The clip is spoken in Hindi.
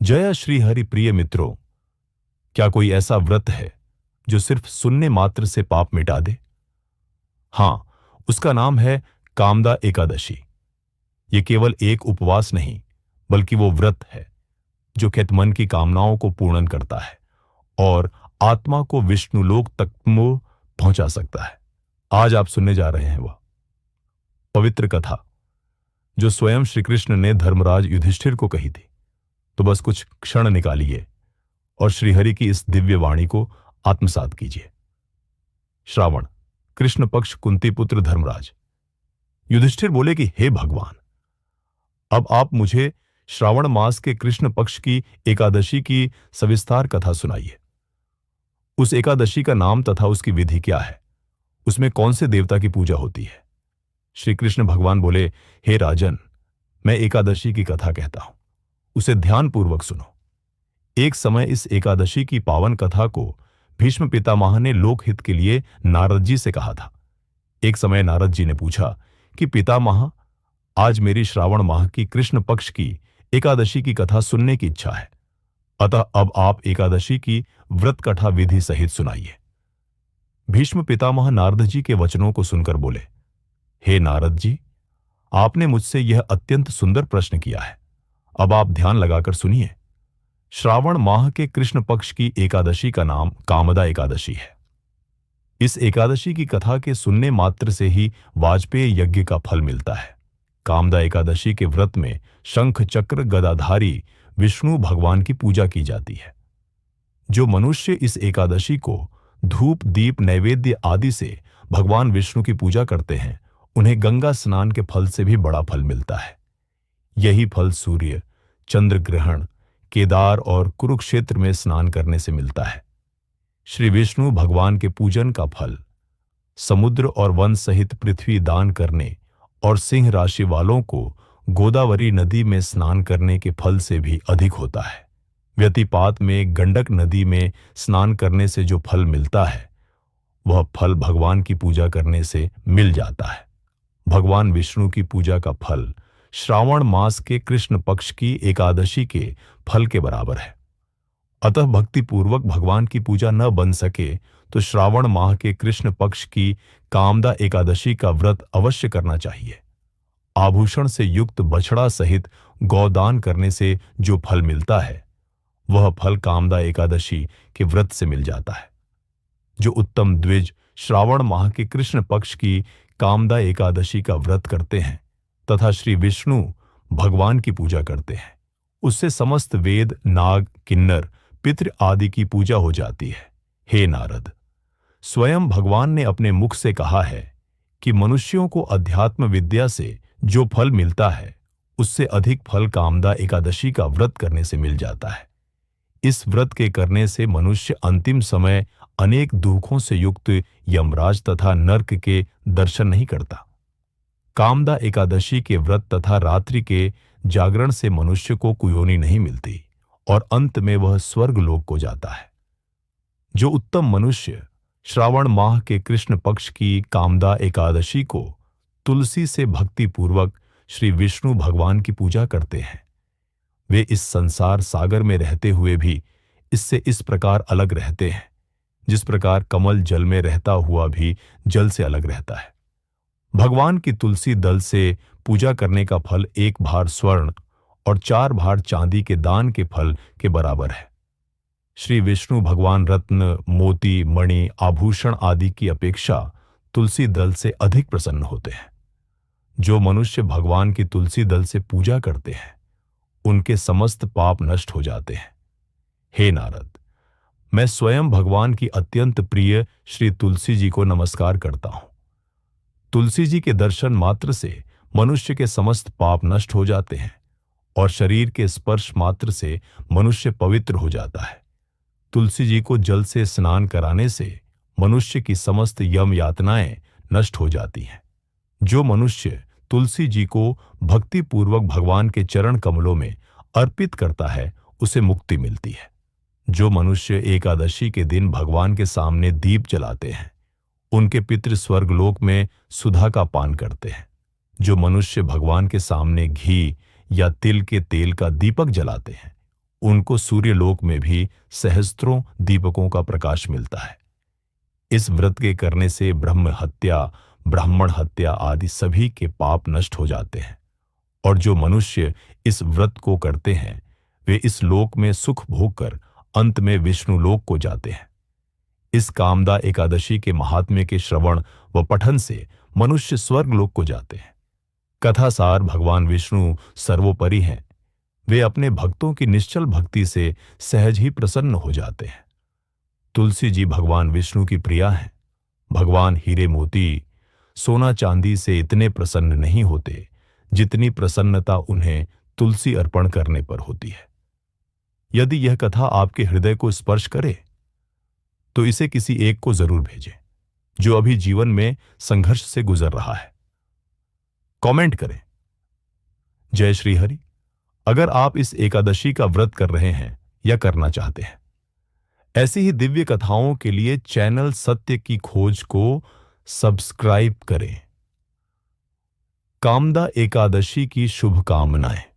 जय श्री हरि प्रिय मित्रों। क्या कोई ऐसा व्रत है जो सिर्फ सुनने मात्र से पाप मिटा दे? हां, उसका नाम है कामदा एकादशी। ये केवल एक उपवास नहीं, बल्कि वो व्रत है जो कहत मन की कामनाओं को पूर्ण करता है और आत्मा को विष्णुलोक तक पहुंचा सकता है। आज आप सुनने जा रहे हैं वह पवित्र कथा जो स्वयं श्री कृष्ण ने धर्मराज युधिष्ठिर को कही थी। तो बस कुछ क्षण निकालिए और श्रीहरि की इस दिव्य वाणी को आत्मसात कीजिए। श्रावण कृष्ण पक्ष कुंती पुत्र धर्मराज। युधिष्ठिर बोले कि हे भगवान, अब आप मुझे श्रावण मास के कृष्ण पक्ष की एकादशी की सविस्तार कथा सुनाइए। उस एकादशी का नाम तथा उसकी विधि क्या है? उसमें कौन से देवता की पूजा होती है? श्री कृष्ण भगवान बोले, हे राजन, मैं एकादशी की कथा कहता हूं, उसे ध्यानपूर्वक सुनो। एक समय इस एकादशी की पावन कथा को भीष्म पितामह ने लोकहित के लिए नारद जी से कहा था। एक समय नारद जी ने पूछा कि पितामह, आज मेरी श्रावण माह की कृष्ण पक्ष की एकादशी की कथा सुनने की इच्छा है, अतः अब आप एकादशी की व्रत कथा विधि सहित सुनाइए। भीष्म पितामह नारद जी के वचनों को सुनकर बोले, हे नारद जी, आपने मुझसे यह अत्यंत सुंदर प्रश्न किया है। अब आप ध्यान लगाकर सुनिए। श्रावण माह के कृष्ण पक्ष की एकादशी का नाम कामदा एकादशी है। इस एकादशी की कथा के सुनने मात्र से ही वाजपेय यज्ञ का फल मिलता है। कामदा एकादशी के व्रत में शंख चक्र गदाधारी विष्णु भगवान की पूजा की जाती है। जो मनुष्य इस एकादशी को धूप दीप नैवेद्य आदि से भगवान विष्णु की पूजा करते हैं, उन्हें गंगा स्नान के फल से भी बड़ा फल मिलता है। यही फल सूर्य, चंद्र ग्रहण, केदार और कुरुक्षेत्र में स्नान करने से मिलता है। श्री विष्णु भगवान के पूजन का फल समुद्र और वन सहित पृथ्वी दान करने और सिंह राशि वालों को गोदावरी नदी में स्नान करने के फल से भी अधिक होता है। व्यतिपात में गंडक नदी में स्नान करने से जो फल मिलता है, वह फल भगवान की पूजा करने से मिल जाता है। भगवान विष्णु की पूजा का फल श्रावण मास के कृष्ण पक्ष की एकादशी के फल के बराबर है। अतः भक्ति पूर्वक भगवान की पूजा न बन सके तो श्रावण माह के कृष्ण पक्ष की कामदा एकादशी का व्रत अवश्य करना चाहिए। आभूषण से युक्त बछड़ा सहित गौदान करने से जो फल मिलता है, वह फल कामदा एकादशी के व्रत से मिल जाता है। जो उत्तम द्विज श्रावण माह के कृष्ण पक्ष की कामदा एकादशी का व्रत करते हैं तथा श्री विष्णु भगवान की पूजा करते हैं, उससे समस्त वेद, नाग, किन्नर, पितृ आदि की पूजा हो जाती है। हे नारद, स्वयं भगवान ने अपने मुख से कहा है कि मनुष्यों को अध्यात्म विद्या से जो फल मिलता है, उससे अधिक फल कामदा एकादशी का व्रत करने से मिल जाता है। इस व्रत के करने से मनुष्य अंतिम समय अनेक दुखों से युक्त यमराज तथा नर्क के दर्शन नहीं करता। कामदा एकादशी के व्रत तथा रात्रि के जागरण से मनुष्य को कुयोनी नहीं मिलती और अंत में वह स्वर्ग लोक को जाता है। जो उत्तम मनुष्य श्रावण माह के कृष्ण पक्ष की कामदा एकादशी को तुलसी से भक्ति पूर्वक श्री विष्णु भगवान की पूजा करते हैं, वे इस संसार सागर में रहते हुए भी इससे इस प्रकार अलग रहते हैं जिस प्रकार कमल जल में रहता हुआ भी जल से अलग रहता है। भगवान की तुलसी दल से पूजा करने का फल 1 भार स्वर्ण और 4 भार चांदी के दान के फल के बराबर है। श्री विष्णु भगवान रत्न, मोती, मणि, आभूषण आदि की अपेक्षा तुलसी दल से अधिक प्रसन्न होते हैं। जो मनुष्य भगवान की तुलसी दल से पूजा करते हैं, उनके समस्त पाप नष्ट हो जाते हैं। हे नारद, मैं स्वयं भगवान की अत्यंत प्रिय श्री तुलसी जी को नमस्कार करता हूं। तुलसी जी के दर्शन मात्र से मनुष्य के समस्त पाप नष्ट हो जाते हैं और शरीर के स्पर्श मात्र से मनुष्य पवित्र हो जाता है। तुलसी जी को जल से स्नान कराने से मनुष्य की समस्त यम यातनाएं नष्ट हो जाती हैं। जो मनुष्य तुलसी जी को भक्ति पूर्वक भगवान के चरण कमलों में अर्पित करता है, उसे मुक्ति मिलती है। जो मनुष्य एकादशी के दिन भगवान के सामने दीप जलाते हैं, उनके पितृ स्वर्गलोक में सुधा का पान करते हैं। जो मनुष्य भगवान के सामने घी या तिल के तेल का दीपक जलाते हैं, उनको सूर्यलोक में भी सहस्त्रों दीपकों का प्रकाश मिलता है। इस व्रत के करने से ब्रह्म हत्या, ब्राह्मण हत्या आदि सभी के पाप नष्ट हो जाते हैं, और जो मनुष्य इस व्रत को करते हैं वे इस लोक में सुख भोग कर अंत में विष्णु लोक को जाते हैं। इस कामदा एकादशी के महात्म्य के श्रवण व पठन से मनुष्य स्वर्ग लोक को जाते हैं। कथासार भगवान विष्णु सर्वोपरि हैं। वे अपने भक्तों की निश्चल भक्ति से सहज ही प्रसन्न हो जाते हैं। तुलसी जी भगवान विष्णु की प्रिया हैं। भगवान हीरे मोती, सोना चांदी से इतने प्रसन्न नहीं होते जितनी प्रसन्नता उन्हें तुलसी अर्पण करने पर होती है। यदि यह कथा आपके हृदय को स्पर्श करे तो इसे किसी एक को जरूर भेजें जो अभी जीवन में संघर्ष से गुजर रहा है। कमेंट करें, जय श्री हरि। अगर आप इस एकादशी का व्रत कर रहे हैं या करना चाहते हैं, ऐसी ही दिव्य कथाओं के लिए चैनल सत्य की खोज को सब्सक्राइब करें। कामदा एकादशी की शुभकामनाएं।